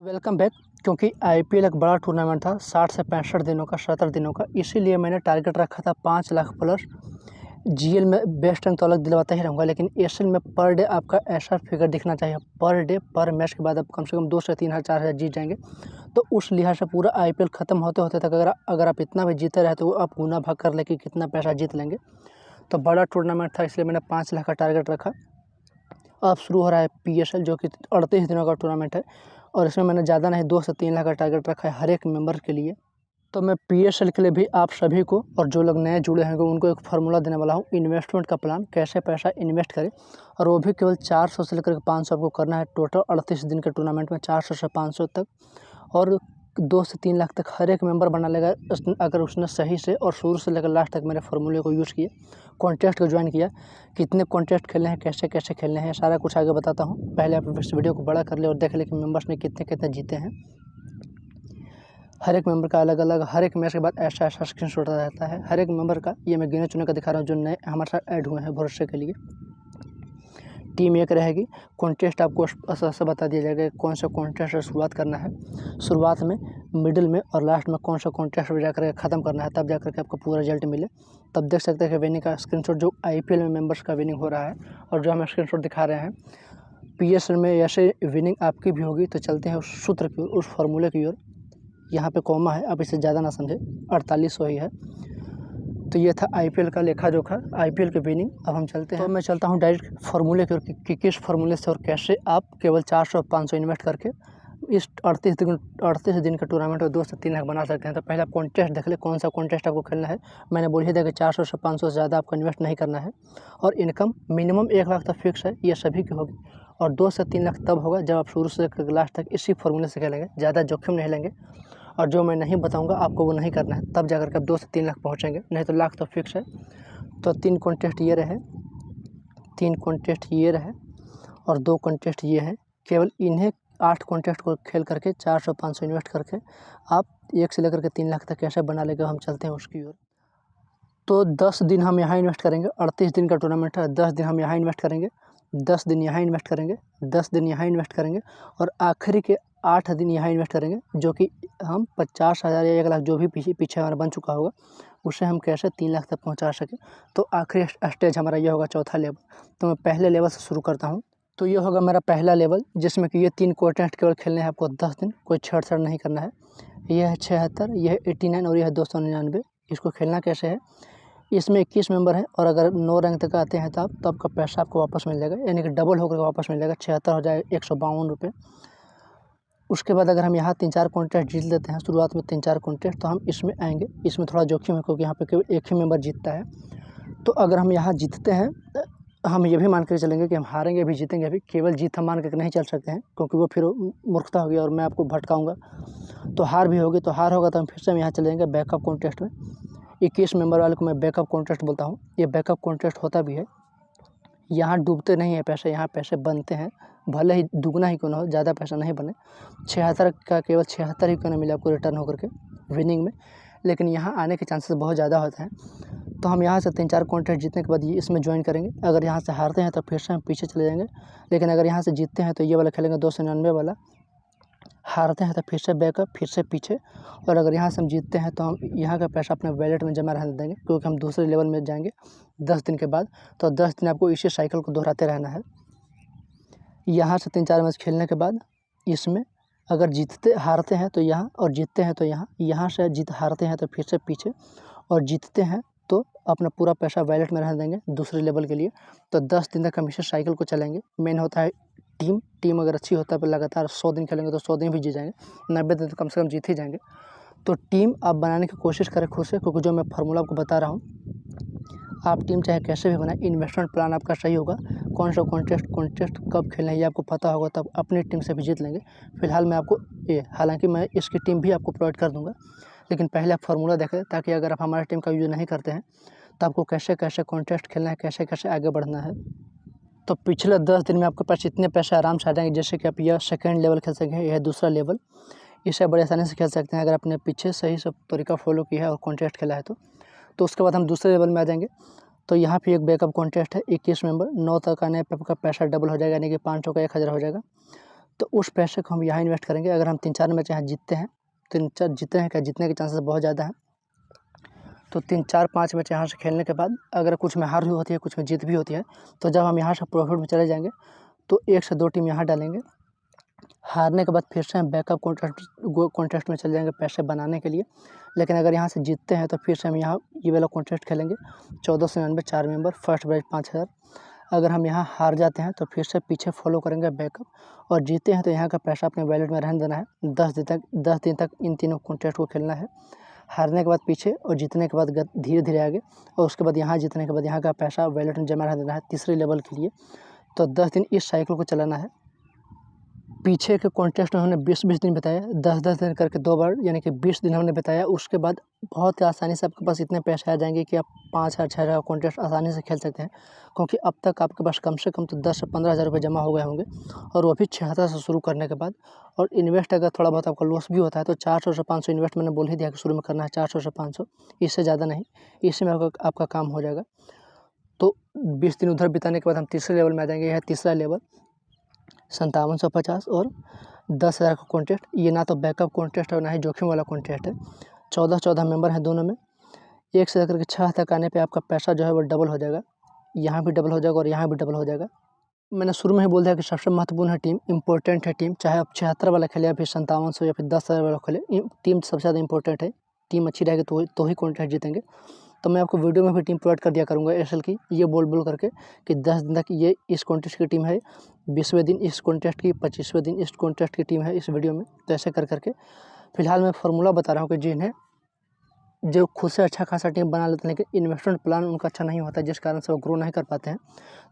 Welcome back. क्योंकि IPL एक बड़ा टूर्नामेंट था, 60 से 65 दिनों का, 70 दिनों का, इसीलिए मैंने टारगेट रखा था 5 लाख प्लस। जीएल में बेस्ट रन तो अलग दिलवाता ही रहूँगा, लेकिन एशियन में पर डे आपका ऐसा फिगर दिखना चाहिए, पर डे पर मैच के बाद आप कम से कम 2 से 3 हज़ार 4 हज़ार जीत जाएंगे। तो उस लिहाज से पूरा आईपीएल ख़त्म होते होते तक अगर आप इतना भी जीते रहे तो आप गुना भाग कर ले कि कितना पैसा जीत लेंगे। तो बड़ा टूर्नामेंट था, इसलिए मैंने 5 लाख का टारगेट रखा। अब शुरू हो रहा है पीएसएल, जो कि 38 दिनों का टूर्नामेंट है, और इसमें मैंने ज़्यादा नहीं 2 से 3 लाख का टारगेट रखा है हर एक मेंबर के लिए। तो मैं पीएसएल के लिए भी आप सभी को, और जो लोग नए जुड़े हैं उनको एक फार्मूला देने वाला हूँ, इन्वेस्टमेंट का प्लान, कैसे पैसा इन्वेस्ट करें, और वो भी केवल 400 से लेकर 500 आपको करना है। टोटल 38 दिन के टूर्नामेंट में 400 से 500 तक, और 2 से 3 लाख तक हर एक मेंबर बना लेगा अगर उसने सही से और शुरू से लेकर लास्ट तक मेरे फार्मूले को यूज़ किया, कॉन्टेस्ट को ज्वाइन किया। कितने कॉन्टेस्ट खेलने हैं, कैसे कैसे खेलने हैं, सारा कुछ आगे बताता हूँ। पहले आप इस वीडियो को बड़ा कर ले और देख ले कि मेंबर्स ने कितने कितने जीते हैं। हर एक मेंबर का अलग अलग, हर एक मैच के बाद ऐसा स्क्रीनशॉट रहता है हर एक मेंबर का। ये मैं गिने चुने का दिखा रहा हूँ जो नए हमारे साथ ऐड हुए हैं भरोसे के लिए। टीम एक रहेगी। कॉन्टेस्ट आपको से बता दिया जाएगा कौन सा कॉन्टेस्ट से शुरुआत करना है, शुरुआत में, मिडिल में और लास्ट में कौन सा कॉन्टेस्ट जा करके ख़त्म करना है, तब जा करके आपको पूरा रिजल्ट मिले। तब देख सकते हैं कि विनिंग का स्क्रीनशॉट जो आईपीएल में मेंबर्स का विनिंग हो रहा है, और जो हम स्क्रीनशॉट दिखा रहे हैं पीएसएल में ऐसे विनिंग आपकी भी होगी। तो चलते हैं उस सूत्र की ओर, उस फार्मूले की ओर। यहाँ पे कॉमा है, आप इसे ज़्यादा ना समझे, 4800 ही है। तो ये था आईपीएल का लेखा जोखा, आईपीएल के विनिंग। अब हम चलते हैं, तो मैं चलता हूँ डायरेक्ट फार्मूले की ओर कि किस फार्मूले से और कैसे आप केवल 400-500 इन्वेस्ट करके इस 38 दिन का टूर्नामेंट में 2 से 3 लाख बना सकते हैं। तो पहले आप कॉन्टेस्ट देख ले कौन सा कॉन्टेस्ट आपको खेलना है। मैंने बोल ही दिया कि 400 से 500 से ज़्यादा आपको इन्वेस्ट नहीं करना है, और इनकम मिनिमम 1 लाख तक फिक्स है, ये सभी की होगी। और 2 से 3 लाख तब होगा जब आप शुरू से लेकर लास्ट तक इसी फार्मूले से खेलेंगे, ज़्यादा जोखिम नहीं लेंगे। और जो मैं नहीं बताऊंगा आपको वो नहीं करना है, तब जाकर के आप 2 से 3 लाख पहुंचेंगे, नहीं तो लाख तो फिक्स है। तो 3 कॉन्टेस्ट ये रहे, 3 कॉन्टेस्ट ये रहे, और 2 कॉन्टेस्ट ये हैं। केवल इन्हें 8 कॉन्टेस्ट को खेल करके 400-500 इन्वेस्ट करके आप 1 से लेकर के 3 लाख तक कैसे बना लेंगे, हम चलते हैं उसकी ओर। तो 10 दिन हम यहाँ इन्वेस्ट करेंगे, 38 दिन का टूर्नामेंट है। 10 दिन हम यहाँ इन्वेस्ट करेंगे, 10 दिन यहाँ इन्वेस्ट करेंगे, 10 दिन यहाँ इन्वेस्ट करेंगे, और आखिरी के 8 दिन यहाँ इन्वेस्ट करेंगे, जो कि हम 50,000 या 1 लाख जो भी पीछे हमारा बन चुका होगा, उसे हम कैसे 3 लाख तक पहुँचा सकें। तो आखिरी स्टेज हमारा ये होगा, चौथा लेवल। तो मैं पहले लेवल से शुरू करता हूँ। तो ये होगा मेरा पहला लेवल, जिसमें कि ये 3 कॉन्टेस्ट केवल खेलने हैं आपको 10 दिन, कोई छेड़छाड़ नहीं करना है। यह है 76, यह है 89 और यह है 299। इसको खेलना कैसे है, इसमें 21 मेंबर हैं, और अगर 9 रैंक तक आते हैं तो आपका पैसा आपको वापस मिल जाएगा, यानी कि डबल होकर वापस मिल जाएगा। 76 हो जाए 152 रुपये। उसके बाद अगर हम यहाँ 3-4 कॉन्टेस्ट जीत लेते हैं, शुरुआत में 3-4 कॉन्टेस्ट, तो हम इसमें आएंगे। इसमें थोड़ा जोखिम है क्योंकि यहाँ पे केवल एक ही मेंबर जीतता है। तो अगर हम यहाँ जीतते हैं, हम ये भी मान कर चलेंगे कि हम हारेंगे भी जीतेंगे भी, केवल जीत हम मान कर नहीं चल सकते हैं, क्योंकि वो फिर मूर्खता होगी और मैं आपको भटकाऊँगा। तो हार भी होगी, तो हार होगा तो हम फिर से हम यहाँ चले जाएंगे बैकअप कॉन्टेस्ट में। 21 मेंबर वाले को मैं बैकअप कॉन्टेस्ट बोलता हूँ। ये बैकअप कॉन्टेस्ट होता भी है, यहाँ डूबते नहीं है पैसे, यहाँ पैसे बनते हैं, भले ही दुगना ही क्यों ना हो, ज़्यादा पैसा नहीं बने। 76 का केवल 76 ही क्यों ना मिले आपको रिटर्न होकर के विनिंग में, लेकिन यहाँ आने के चांसेस बहुत ज़्यादा होते हैं। तो हम यहाँ से 3-4 कॉन्टेस्ट जीतने के बाद ये इसमें ज्वाइन करेंगे। अगर यहाँ से हारते हैं तो फिर से हम पीछे चले जाएंगे, लेकिन अगर यहाँ से जीतते हैं तो ये वाला खेलेंगे 299 वाला। हारते हैं तो फिर से बैकअप, फिर से पीछे, और अगर यहाँ से हम जीतते हैं तो हम यहाँ का पैसा अपने वैलेट में जमा रहने देंगे, क्योंकि हम दूसरे लेवल में जाएंगे 10 दिन के बाद। तो 10 दिन आपको इसी साइकिल को दोहराते रहना है। यहाँ से 3-4 मैच खेलने के बाद इसमें अगर हारते हैं तो यहाँ, और जीतते हैं तो यहाँ, यहाँ से हारते हैं तो फिर से पीछे, और जीतते हैं तो अपना पूरा पैसा वैलेट में रहने देंगे दूसरे लेवल के लिए। तो 10 दिन तक हम इसी साइकिल को चलेंगे। मेन होता है टीम अगर अच्छी होता है तो लगातार 100 दिन खेलेंगे तो 100 दिन भी जीत जाएंगे, 90 दिन तो कम से कम जीत ही जाएंगे। तो टीम आप बनाने की कोशिश करें खुद से, क्योंकि जो मैं फार्मूला आपको बता रहा हूँ, आप टीम चाहे कैसे भी बनाए, इन्वेस्टमेंट प्लान आपका सही होगा। कौन सा कॉन्टेस्ट कब खेलना है ये आपको पता होगा, तब अपनी टीम से भी जीत लेंगे। फिलहाल मैं आपको हालांकि मैं इसकी टीम भी आपको प्रोवाइड कर दूंगा, लेकिन पहले आप फार्मूला देखें, ताकि अगर आप हमारी टीम का यूज़ नहीं करते हैं तो आपको कैसे कैसे कॉन्टेस्ट खेलना है, कैसे कैसे आगे बढ़ना है। तो पिछले 10 दिन में आपके पास इतने पैसे आराम से आ जाएंगे, जैसे कि आप यह सेकेंड लेवल खेल सकते हैं, यह दूसरा लेवल, इसे बड़े आसानी से खेल सकते हैं अगर आपने पीछे सही सब तरीका फॉलो किया है और कॉन्टेस्ट खेला है तो उसके बाद हम दूसरे लेवल में आ जाएंगे। तो यहाँ पे एक बैकअप कॉन्टेस्ट है, 21 मेंबर, 9 तक आने पर आपका पैसा डबल हो जाएगा, यानी कि 500 का 1000 हो जाएगा। तो उस पैसे को हम यहाँ इन्वेस्ट करेंगे। अगर हम 3-4 मैच यहाँ जीतते हैं, 3-4 जीते हैं क्या, जीतने के चांसेस बहुत ज़्यादा हैं। तो 3-4-5 मैच यहाँ से खेलने के बाद अगर कुछ में हार भी होती है, कुछ में जीत भी होती है, तो जब हम यहाँ से प्रॉफिट में चले जाएंगे तो 1 से 2 टीम यहाँ डालेंगे। हारने के बाद फिर से हम बैकअप कॉन्टेस्ट में चले जाएंगे पैसे बनाने के लिए। लेकिन अगर यहाँ से जीतते हैं तो फिर से हम यहाँ ये वाला कॉन्टेस्ट खेलेंगे। 1499 4 मेंबर, फर्स्ट प्राइज 5000। अगर हम यहाँ हार जाते हैं तो फिर से पीछे फॉलो करेंगे बैकअप, और जीते हैं तो यहाँ का पैसा अपने वॉलेट में रहने देना है। 10 दिन तक इन तीनों कॉन्टेस्ट को खेलना है। हारने के बाद पीछे और जीतने के बाद धीरे धीरे आगे, और उसके बाद यहाँ जीतने के बाद यहाँ का पैसा वॉलेट में जमा रहने देना है तीसरे लेवल के लिए। तो 10 दिन इस साइकिल को चलाना है। पीछे के कॉन्टेस्ट में हमने 20-20 दिन बताया, 10-10 दिन करके 2 बार, यानी कि 20 दिन हमने बताया। उसके बाद बहुत ही आसानी से आपके पास इतने पैसे आ जाएंगे कि आप 5,000 6,000 कॉन्टेस्ट आसानी से खेल सकते हैं। क्योंकि अब तक आपके पास कम से कम तो 10 से 15,000 रुपये जमा हो गए होंगे, और वो भी 76 से शुरू करने के बाद। और इन्वेस्ट अगर थोड़ा बहुत आपका लॉस भी होता है तो 400 से 500 इन्वेस्ट मैंने बोल ही दिया कि शुरू में करना है, 400 से 500, इससे ज़्यादा नहीं। इसी में आपका काम हो जाएगा। तो 20 दिन उधर बिताने के बाद हम तीसरे लेवल में आ जाएंगे। यह है तीसरा लेवल, 5750 और 10,000 का कॉन्टेस्ट। ये ना तो बैकअप कॉन्टेस्ट है और ना ही जोखिम वाला कॉन्टेस्ट है। 14 मेंबर हैं दोनों में। 1 से लेकर के 6 तक आने पे आपका पैसा जो है वो डबल हो जाएगा। यहाँ भी डबल हो जाएगा और यहाँ भी डबल हो जाएगा। मैंने शुरू में ही बोल दिया कि सबसे महत्वपूर्ण है टीम, इंपॉर्टेंट है टीम। चाहे आप 76 वाला खेले या फिर 5700 या फिर 10,000 वाला खेले, टीम सबसे ज़्यादा इंपॉर्टेंट है। टीम अच्छी रहेगी तो ही कॉन्टेस्ट जीतेंगे। तो मैं आपको वीडियो में भी टीम प्रोवाइड कर दिया करूँगा एयरसेल की, ये बोल करके कि 10 दिन तक ये इस कॉन्टेस्ट की टीम है, 20वें दिन इस कॉन्टेस्ट की, 25वें दिन इस कॉन्टेस्ट की टीम है इस वीडियो में। तो ऐसे करके फिलहाल मैं फार्मूला बता रहा हूँ कि जिन्हें जो खुद से अच्छा खासा टीम बना लेते हैं लेकिन इन्वेस्टमेंट प्लान उनका अच्छा नहीं होता, जिस कारण से वो ग्रो नहीं कर पाते हैं।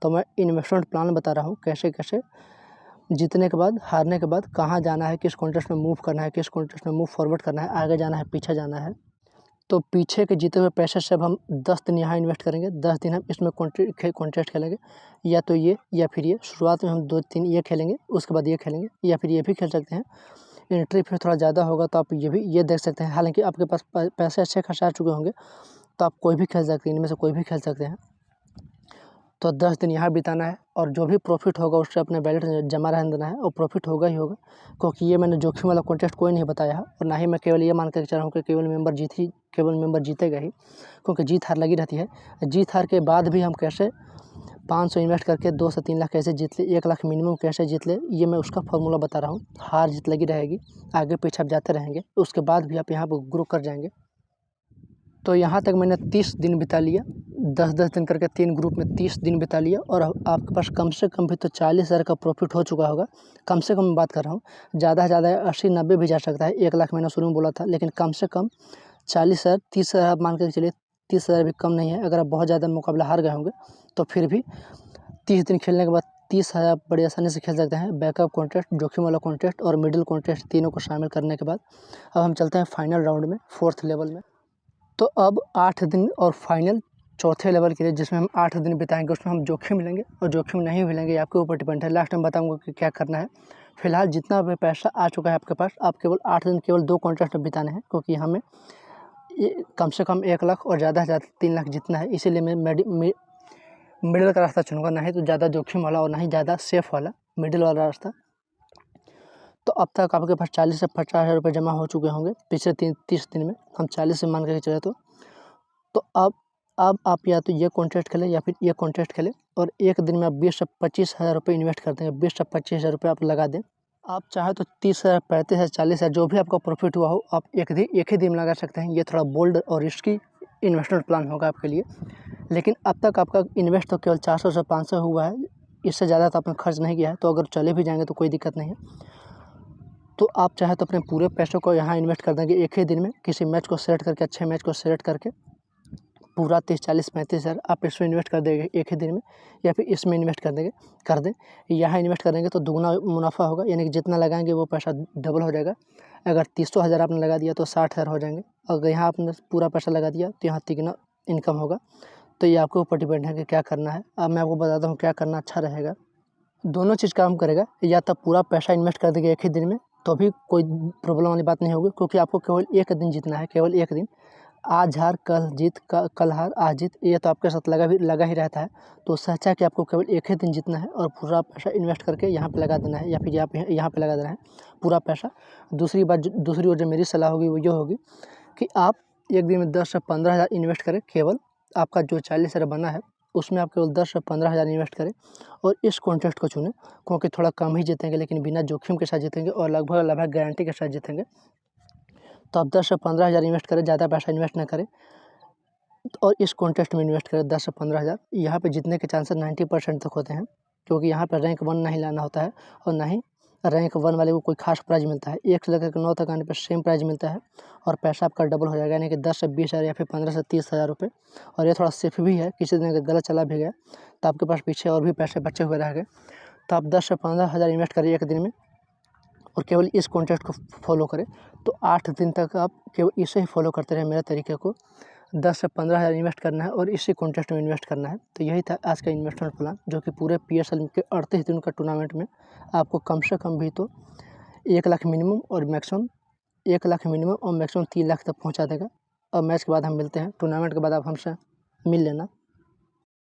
तो मैं इन्वेस्टमेंट प्लान बता रहा हूँ कैसे कैसे जीतने के बाद, हारने के बाद कहाँ जाना है, किस कॉन्टेस्ट में मूव करना है, किस कॉन्टेस्ट में मूव फॉरवर्ड करना है, आगे जाना है, पीछे जाना है। तो पीछे के जीते हुए पैसे से अब हम 10 दिन यहाँ इन्वेस्ट करेंगे। 10 दिन हम इसमें कॉन्टेस्ट खेलेंगे, या तो ये या फिर ये। शुरुआत में हम 2-3 ये खेलेंगे, उसके बाद ये खेलेंगे, या फिर ये भी खेल सकते हैं। एंट्री फिर थोड़ा ज़्यादा होगा तो आप ये देख सकते हैं। हालांकि आपके पास पैसे अच्छे खासे आ चुके होंगे तो आप कोई भी खेल सकते हैं, इनमें से कोई भी खेल सकते हैं। तो 10 दिन यहाँ बिताना है, और जो भी प्रॉफिट होगा उससे अपने वैलेट में जमा रहने देना है, और प्रॉफिट होगा ही होगा। क्योंकि ये मैंने जोखिम वाला कॉन्टेस्ट कोई नहीं बताया है, और ना ही मैं केवल ये मान कर चल रहा हूँ कि केवल मेंबर जीतेगा ही, क्योंकि जीत हार लगी रहती है। जीत हार के बाद भी हम कैसे 500 इन्वेस्ट करके 2 से 3 लाख कैसे जीत ले, 1 लाख मिनिमम कैसे जीत ले, ये मैं उसका फार्मूला बता रहा हूँ। हार जीत लगी रहेगी, आगे पीछे आप जाते रहेंगे, उसके बाद भी आप यहाँ पर ग्रो कर जाएंगे। तो यहाँ तक मैंने 30 दिन बिता लिया, 10-10 दिन करके 3 ग्रुप में 30 दिन बिता लिया, और आपके पास कम से कम भी तो 40,000 का प्रॉफिट हो चुका होगा। कम से कम बात कर रहा हूँ, ज़्यादा से ज़्यादा 80-90 भी जा सकता है। 1 लाख मैंने शुरू में बोला था, लेकिन कम से कम 40,000 30,000 आप मान कर चलिए। 30,000 भी कम नहीं है। अगर आप बहुत ज़्यादा मुकाबला हार गए होंगे तो फिर भी 30 दिन खेलने के बाद 30,000 आप बड़ी आसानी से खेल सकते हैं। बैकअप कॉन्टेस्ट, जोखिम वाला कॉन्टेस्ट और मिडिल कॉन्टेस्ट, तीनों को शामिल करने के बाद अब हम चलते हैं फाइनल राउंड में, 4th लेवल में। तो अब 8 दिन और फाइनल 4थे लेवल के लिए, जिसमें हम 8 दिन बिताएंगे, उसमें हम जोखिम मिलेंगे और जोखिम नहीं मिलेंगे, आपके ऊपर डिपेंड है। लास्ट में बताऊंगा कि क्या करना है। फिलहाल जितना भी पैसा आ चुका है आपके पास, आप केवल 8 दिन केवल 2 कॉन्टेस्ट में बिताने हैं, क्योंकि हमें कम से कम 1 लाख और ज़्यादा से ज़्यादा 3 लाख जीतना है। इसीलिए मैं मिडिल का रास्ता चुनूंगा, ना ही तो ज़्यादा जोखिम वाला और ना ही ज़्यादा सेफ वाला, मिडिल वाला रास्ता। तो अब तक आपके पास 40 से 50,000 रुपये जमा हो चुके होंगे पिछले 30 दिन में। हम 40 से मान कर चले तो अब आप या तो ये कॉन्टेस्ट खेलें या फिर ये कॉन्टेस्ट खेलें, और एक दिन में आप 20 से 25,000 रुपये इन्वेस्ट कर देंगे। 20 से 25,000 रुपये आप लगा दें। आप चाहे तो 30,000, 35,000, 40,000 जो भी आपका प्रॉफिट हुआ हो, आप एक ही दिन में लगा सकते हैं। ये थोड़ा बोल्ड और रिस्की इन्वेस्टमेंट प्लान होगा आपके लिए। लेकिन अब तक आपका इन्वेस्ट तो केवल 400 से 500 हुआ है, इससे ज़्यादा तो आपने खर्च नहीं किया है। तो अगर चले भी जाएंगे तो कोई दिक्कत नहीं है। तो आप चाहे तो अपने पूरे पैसों को यहाँ इन्वेस्ट कर देंगे एक ही दिन में। किसी मैच को सेलेक्ट करके, अच्छे मैच को सेलेक्ट करके पूरा 30, 40, 35,000 आप इसमें इन्वेस्ट कर देंगे एक ही दिन में, या फिर इसमें इन्वेस्ट कर दें। यहाँ इन्वेस्ट करेंगे तो दुगना मुनाफा होगा, यानी कि जितना लगाएंगे वो पैसा डबल हो जाएगा। अगर 300,000 आपने लगा दिया तो 60,000 हो जाएंगे। अगर यहाँ आपने पूरा पैसा लगा दिया तो यहाँ तिगुना इनकम होगा। तो ये आपके ऊपर डिपेंड है कि क्या करना है। अब मैं आपको बताता हूँ क्या करना अच्छा रहेगा। दोनों चीज़ काम करेगा। या तो पूरा पैसा इन्वेस्ट कर देंगे एक ही दिन में, तो भी कोई प्रॉब्लम वाली बात नहीं होगी, क्योंकि आपको केवल एक दिन जीतना है, केवल एक दिन। आज हार कल जीत कल हार आज जीत, ये तो आपके साथ लगा ही रहता है। तो उससे अच्छा है कि आपको केवल एक ही दिन जीतना है और पूरा पैसा इन्वेस्ट करके यहाँ पे लगा देना है, या फिर यहाँ पे लगा देना है पूरा पैसा। दूसरी ओर जो मेरी सलाह होगी वो ये होगी कि आप एक दिन में 10 से 15 हज़ार इन्वेस्ट करें। केवल आपका जो 40 हज़ार बना है उसमें आप केवल 10 से 15 हज़ार इन्वेस्ट करें और इस कॉन्ट्रैक्ट को चुनें, क्योंकि थोड़ा कम ही जीतेंगे लेकिन बिना जोखिम के साथ जीतेंगे और लगभग गारंटी के साथ जीतेंगे। तो आप 10 से 15 हज़ार इन्वेस्ट करें, ज़्यादा पैसा इन्वेस्ट ना करें और इस कॉन्टेस्ट में इन्वेस्ट करें 10 से 15 हज़ार। यहाँ पे जीतने के चांसेस 90% तक होते हैं, क्योंकि यहाँ पर रैंक 1 नहीं लाना होता है और ना ही रैंक 1 वाले को कोई खास प्राइज़ मिलता है। 1 से लेकर 9 तक आने पर सेम प्राइज़ मिलता है और पैसा आपका डबल हो जाएगा, यानी कि 10 से 20 हज़ार या फिर 15 से 30 हज़ार रुपये। और ये थोड़ा सेफ भी है, किसी दिन अगर गलत चला भी गया तो आपके पास पीछे और भी पैसे बचे हुए रह गए। तो आप 10 से 15 हज़ार इन्वेस्ट करिए एक दिन में और केवल इस कॉन्टेस्ट को फॉलो करें। तो 8 दिन तक आप केवल इसे ही फॉलो करते रहें, मेरे तरीके को। 10 से 15 हज़ार इन्वेस्ट करना है और इसी कॉन्टेस्ट में इन्वेस्ट करना है। तो यही था आज का इन्वेस्टमेंट प्लान, जो कि पूरे PSL के 38 दिन का टूर्नामेंट में आपको कम से कम भी तो 1 लाख मिनिमम और मैक्सिमम 1 लाख मिनिमम और मैक्सिमम 3 लाख तक पहुंचा देगा। और मैच के बाद हम मिलते हैं, टूर्नामेंट के बाद आप हमसे मिल लेना।